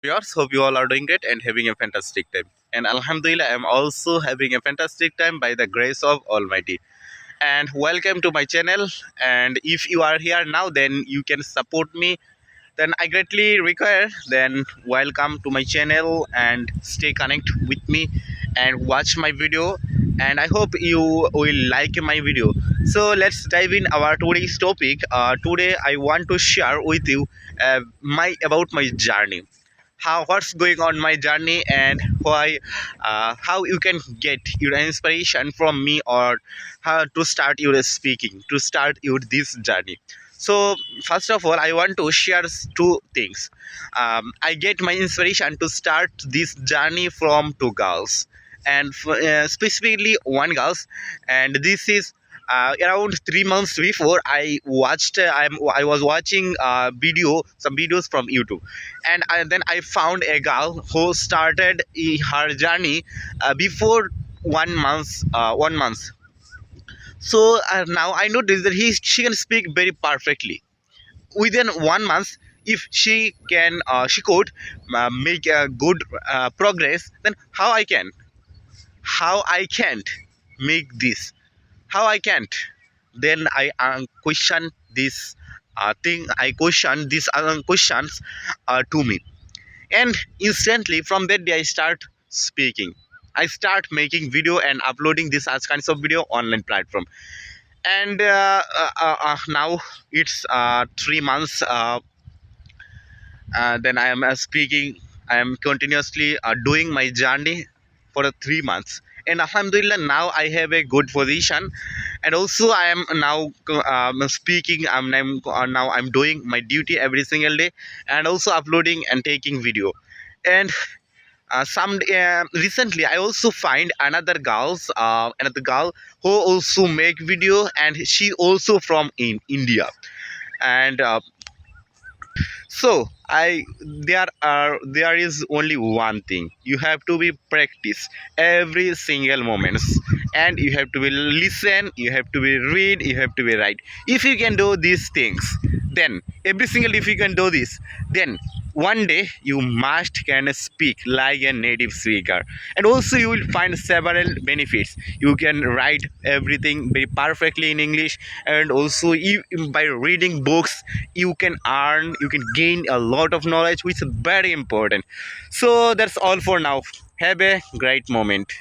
Yours, hope you all are doing great and having a fantastic time. And Alhamdulillah, I am also having a fantastic time by the grace of Almighty. And welcome to my channel. And if you are here now, then you can support me. Then I greatly require. Then welcome to my channel and stay connected with me and watch my video. And I hope you will like my video. So let's dive in our today's topic. Today I want to share with you my about my journey, how what's going on my journey, and why how you can get your inspiration from me, or how to start your speaking, to start your this journey. So first of all, I want to share two things. I get my inspiration to start this journey from two girls, and specifically one girls. And this is around 3 months before I was watching some videos from YouTube, and then I found a girl who started her journey before 1 month. 1 month. So now I noticed that she can speak very perfectly within 1 month. If she could make a good progress, then how I can't make this, how I can't. Then I question this thing. I question these questions to me, and instantly from that day I start speaking. I start making video and uploading this as kinds of video online platform. And now it's 3 months. Then I am speaking. I am continuously doing my journey for 3 months, and alhamdulillah, now I have a good position. And also I am now speaking. Now I'm doing my duty every single day, and also uploading and taking video. And some recently I also find another girl who also make video, and she also from in India. And so I there is only one thing: you have to be practice every single moments, and you have to be listen, you have to be read, you have to be write. If you can do these things, then every single, if you can do this, then one day you must can speak like a native speaker. And also you will find several benefits. You can write everything very perfectly in English, and also by reading books you can earn, you can gain a lot of knowledge, which is very important. So that's all for now. Have a great moment.